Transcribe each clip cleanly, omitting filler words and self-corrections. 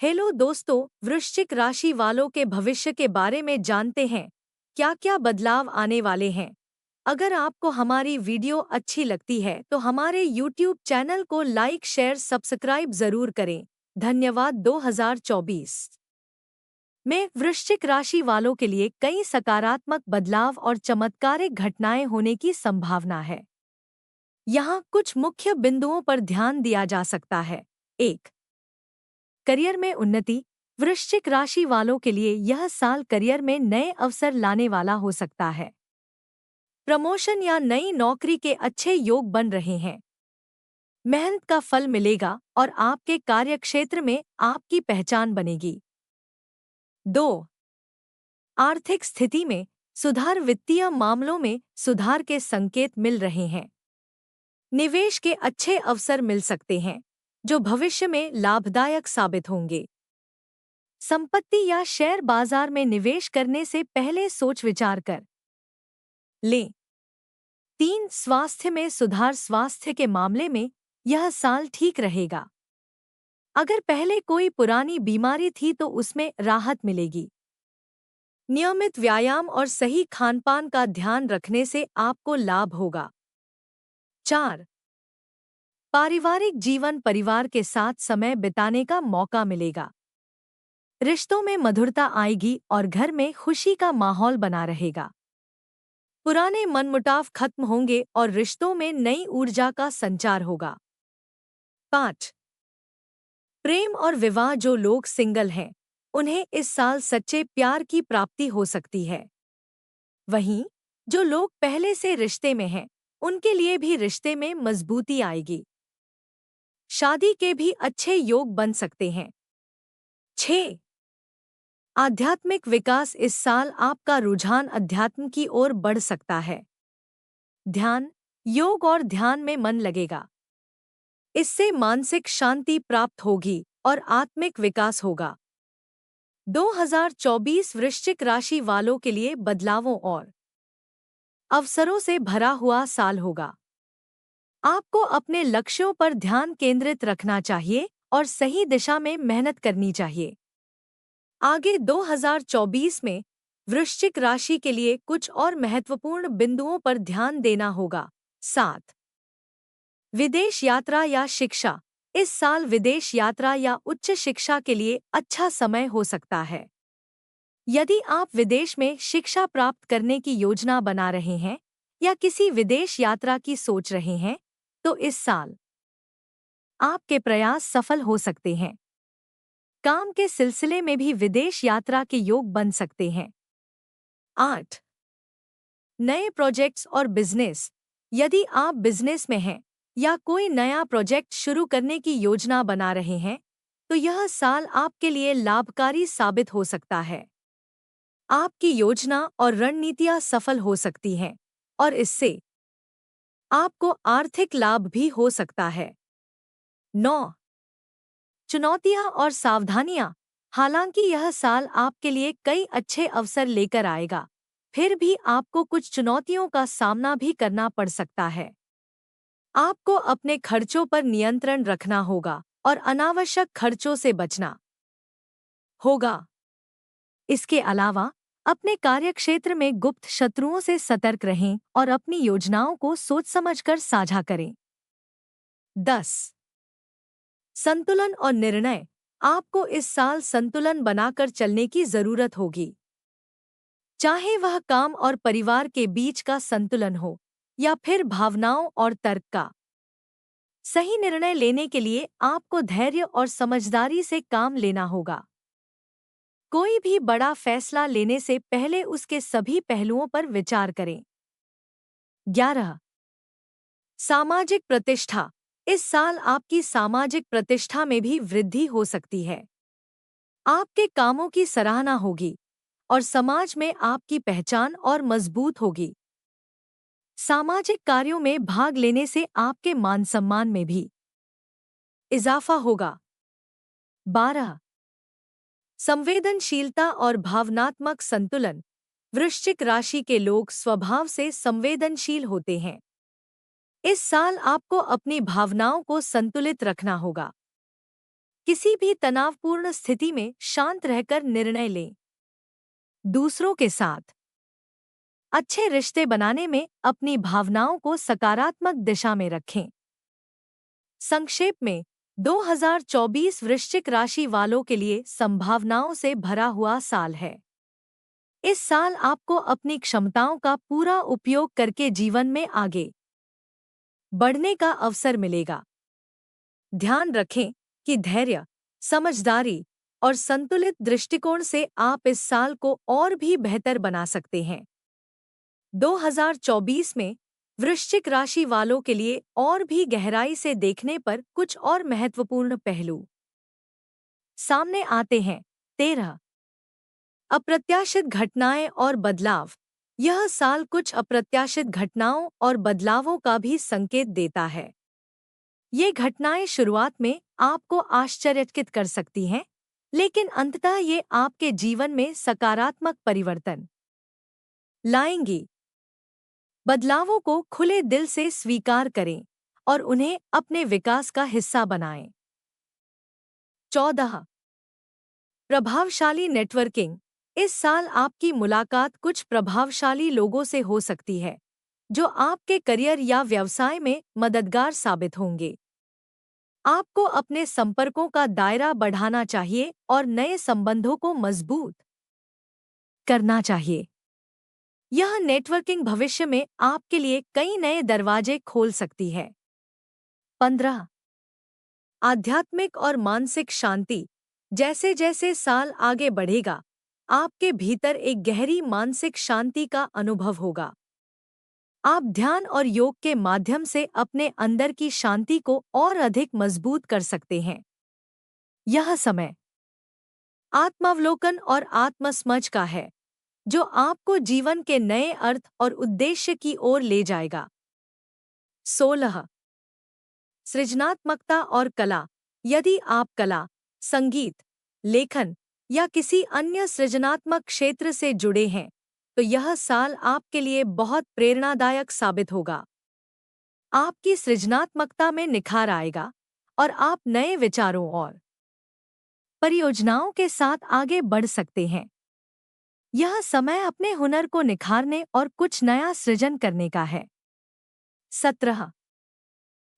Hello दोस्तों, वृश्चिक राशि वालों के भविष्य के बारे में जानते हैं। क्या क्या बदलाव आने वाले हैं। अगर आपको हमारी वीडियो अच्छी लगती है तो हमारे YouTube चैनल को लाइक शेयर सब्सक्राइब जरूर करें। धन्यवाद। 2024 में वृश्चिक राशि वालों के लिए कई सकारात्मक बदलाव और चमत्कारिक घटनाएं होने की संभावना है। यहाँ कुछ मुख्य बिंदुओं पर ध्यान दिया जा सकता है। 1. करियर में उन्नति। वृश्चिक राशि वालों के लिए यह साल करियर में नए अवसर लाने वाला हो सकता है। प्रमोशन या नई नौकरी के अच्छे योग बन रहे हैं। मेहनत का फल मिलेगा और आपके कार्यक्षेत्र में आपकी पहचान बनेगी। 2. आर्थिक स्थिति में सुधार। वित्तीय मामलों में सुधार के संकेत मिल रहे हैं। निवेश के अच्छे अवसर मिल सकते हैं जो भविष्य में लाभदायक साबित होंगे। संपत्ति या शेयर बाजार में निवेश करने से पहले सोच विचार कर लें। 3. स्वास्थ्य में सुधार। स्वास्थ्य के मामले में यह साल ठीक रहेगा। अगर पहले कोई पुरानी बीमारी थी तो उसमें राहत मिलेगी। नियमित व्यायाम और सही खानपान का ध्यान रखने से आपको लाभ होगा। 4. पारिवारिक जीवन। परिवार के साथ समय बिताने का मौका मिलेगा। रिश्तों में मधुरता आएगी और घर में खुशी का माहौल बना रहेगा। पुराने मनमुटाव खत्म होंगे और रिश्तों में नई ऊर्जा का संचार होगा। 5. प्रेम और विवाह। जो लोग सिंगल हैं उन्हें इस साल सच्चे प्यार की प्राप्ति हो सकती है। वहीं जो लोग पहले से रिश्ते में हैं उनके लिए भी रिश्ते में मजबूती आएगी। शादी के भी अच्छे योग बन सकते हैं। 6. आध्यात्मिक विकास। इस साल आपका रुझान अध्यात्म की ओर बढ़ सकता है। ध्यान, योग और ध्यान में मन लगेगा। इससे मानसिक शांति प्राप्त होगी और आत्मिक विकास होगा। 2024 वृश्चिक राशि वालों के लिए बदलावों और अवसरों से भरा हुआ साल होगा। आपको अपने लक्ष्यों पर ध्यान केंद्रित रखना चाहिए और सही दिशा में मेहनत करनी चाहिए। आगे 2024 में वृश्चिक राशि के लिए कुछ और महत्वपूर्ण बिंदुओं पर ध्यान देना होगा। 7. विदेश यात्रा या शिक्षा। इस साल विदेश यात्रा या उच्च शिक्षा के लिए अच्छा समय हो सकता है। यदि आप विदेश में शिक्षा प्राप्त करने की योजना बना रहे हैं या किसी विदेश यात्रा की सोच रहे हैं तो इस साल आपके प्रयास सफल हो सकते हैं। काम के सिलसिले में भी विदेश यात्रा के योग बन सकते हैं। 8. नए प्रोजेक्ट्स और बिजनेस। यदि आप बिजनेस में हैं या कोई नया प्रोजेक्ट शुरू करने की योजना बना रहे हैं तो यह साल आपके लिए लाभकारी साबित हो सकता है। आपकी योजना और रणनीतियां सफल हो सकती हैं और इससे आपको आर्थिक लाभ भी हो सकता है। 9. चुनौतियां और सावधानियां। हालांकि यह साल आपके लिए कई अच्छे अवसर लेकर आएगा, फिर भी आपको कुछ चुनौतियों का सामना भी करना पड़ सकता है। आपको अपने खर्चों पर नियंत्रण रखना होगा और अनावश्यक खर्चों से बचना होगा। इसके अलावा अपने कार्यक्षेत्र में गुप्त शत्रुओं से सतर्क रहें और अपनी योजनाओं को सोच समझकर साझा करें। 10. संतुलन और निर्णय। आपको इस साल संतुलन बनाकर चलने की जरूरत होगी। चाहे वह काम और परिवार के बीच का संतुलन हो या फिर भावनाओं और तर्क का। सही निर्णय लेने के लिए आपको धैर्य और समझदारी से काम लेना होगा। कोई भी बड़ा फैसला लेने से पहले उसके सभी पहलुओं पर विचार करें। 11. सामाजिक प्रतिष्ठा। इस साल आपकी सामाजिक प्रतिष्ठा में भी वृद्धि हो सकती है। आपके कामों की सराहना होगी और समाज में आपकी पहचान और मजबूत होगी। सामाजिक कार्यों में भाग लेने से आपके मान सम्मान में भी इजाफा होगा। 12. संवेदनशीलता और भावनात्मक संतुलन। वृश्चिक राशि के लोग स्वभाव से संवेदनशील होते हैं। इस साल आपको अपनी भावनाओं को संतुलित रखना होगा। किसी भी तनावपूर्ण स्थिति में शांत रहकर निर्णय लें। दूसरों के साथ अच्छे रिश्ते बनाने में अपनी भावनाओं को सकारात्मक दिशा में रखें। संक्षेप में, 2024 वृश्चिक राशि वालों के लिए संभावनाओं से भरा हुआ साल है। इस साल आपको अपनी क्षमताओं का पूरा उपयोग करके जीवन में आगे बढ़ने का अवसर मिलेगा। ध्यान रखें कि धैर्य, समझदारी और संतुलित दृष्टिकोण से आप इस साल को और भी बेहतर बना सकते हैं। 2024 में वृश्चिक राशि वालों के लिए और भी गहराई से देखने पर कुछ और महत्वपूर्ण पहलू सामने आते हैं। 13 अप्रत्याशित घटनाएं और बदलाव। यह साल कुछ अप्रत्याशित घटनाओं और बदलावों का भी संकेत देता है। ये घटनाएं शुरुआत में आपको आश्चर्यचकित कर सकती हैं, लेकिन अंततः ये आपके जीवन में सकारात्मक परिवर्तन लाएंगी। बदलावों को खुले दिल से स्वीकार करें और उन्हें अपने विकास का हिस्सा बनाएं। 14 प्रभावशाली नेटवर्किंग। इस साल आपकी मुलाकात कुछ प्रभावशाली लोगों से हो सकती है, जो आपके करियर या व्यवसाय में मददगार साबित होंगे। आपको अपने संपर्कों का दायरा बढ़ाना चाहिए और नए संबंधों को मजबूत करना चाहिए। यह नेटवर्किंग भविष्य में आपके लिए कई नए दरवाजे खोल सकती है। 15 आध्यात्मिक और मानसिक शांति। जैसे जैसे साल आगे बढ़ेगा, आपके भीतर एक गहरी मानसिक शांति का अनुभव होगा। आप ध्यान और योग के माध्यम से अपने अंदर की शांति को और अधिक मजबूत कर सकते हैं। यह समय आत्मावलोकन और आत्मसमझ का है, जो आपको जीवन के नए अर्थ और उद्देश्य की ओर ले जाएगा। 16 सृजनात्मकता और कला। यदि आप कला, संगीत, लेखन या किसी अन्य सृजनात्मक क्षेत्र से जुड़े हैं, तो यह साल आपके लिए बहुत प्रेरणादायक साबित होगा। आपकी सृजनात्मकता में निखार आएगा और आप नए विचारों और परियोजनाओं के साथ आगे बढ़ सकते हैं। यह समय अपने हुनर को निखारने और कुछ नया सृजन करने का है। 17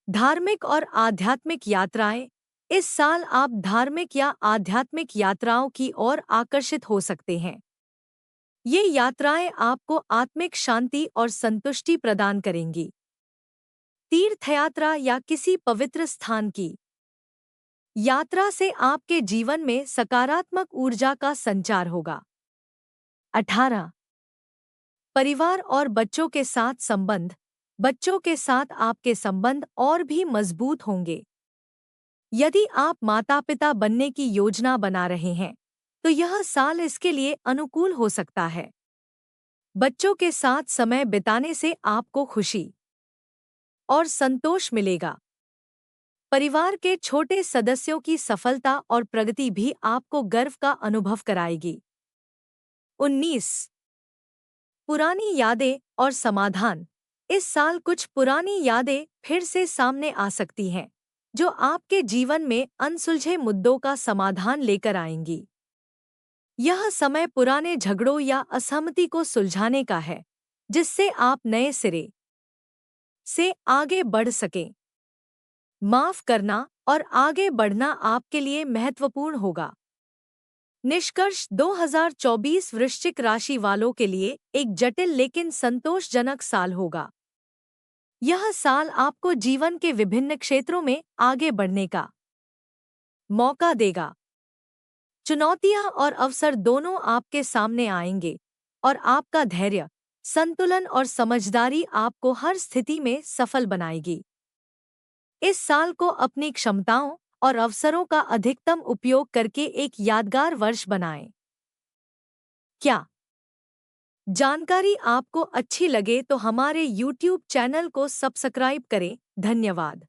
धार्मिक और आध्यात्मिक यात्राएं। इस साल आप धार्मिक या आध्यात्मिक यात्राओं की ओर आकर्षित हो सकते हैं। ये यात्राएं आपको आत्मिक शांति और संतुष्टि प्रदान करेंगी। तीर्थयात्रा या किसी पवित्र स्थान की यात्रा से आपके जीवन में सकारात्मक ऊर्जा का संचार होगा। 18 परिवार और बच्चों के साथ संबंध। बच्चों के साथ आपके संबंध और भी मजबूत होंगे। यदि आप माता-पिता बनने की योजना बना रहे हैं, तो यह साल इसके लिए अनुकूल हो सकता है। बच्चों के साथ समय बिताने से आपको खुशी और संतोष मिलेगा। परिवार के छोटे सदस्यों की सफलता और प्रगति भी आपको गर्व का अनुभव कराएगी। 19 पुरानी यादें और समाधान। इस साल कुछ पुरानी यादें फिर से सामने आ सकती हैं, जो आपके जीवन में अनसुलझे मुद्दों का समाधान लेकर आएंगी। यह समय पुराने झगड़ों या असहमति को सुलझाने का है, जिससे आप नए सिरे से आगे बढ़ सकें। माफ करना और आगे बढ़ना आपके लिए महत्वपूर्ण होगा। निष्कर्ष 2024 वृश्चिक राशि वालों के लिए एक जटिल लेकिन संतोषजनक साल होगा। यह साल आपको जीवन के विभिन्न क्षेत्रों में आगे बढ़ने का मौका देगा। चुनौतियां और अवसर दोनों आपके सामने आएंगे, और आपका धैर्य, संतुलन और समझदारी आपको हर स्थिति में सफल बनाएगी। इस साल को अपनी क्षमताओं और अवसरों का अधिकतम उपयोग करके एक यादगार वर्ष बनाएं। क्या जानकारी आपको अच्छी लगे तो हमारे YouTube चैनल को सब्सक्राइब करें। धन्यवाद।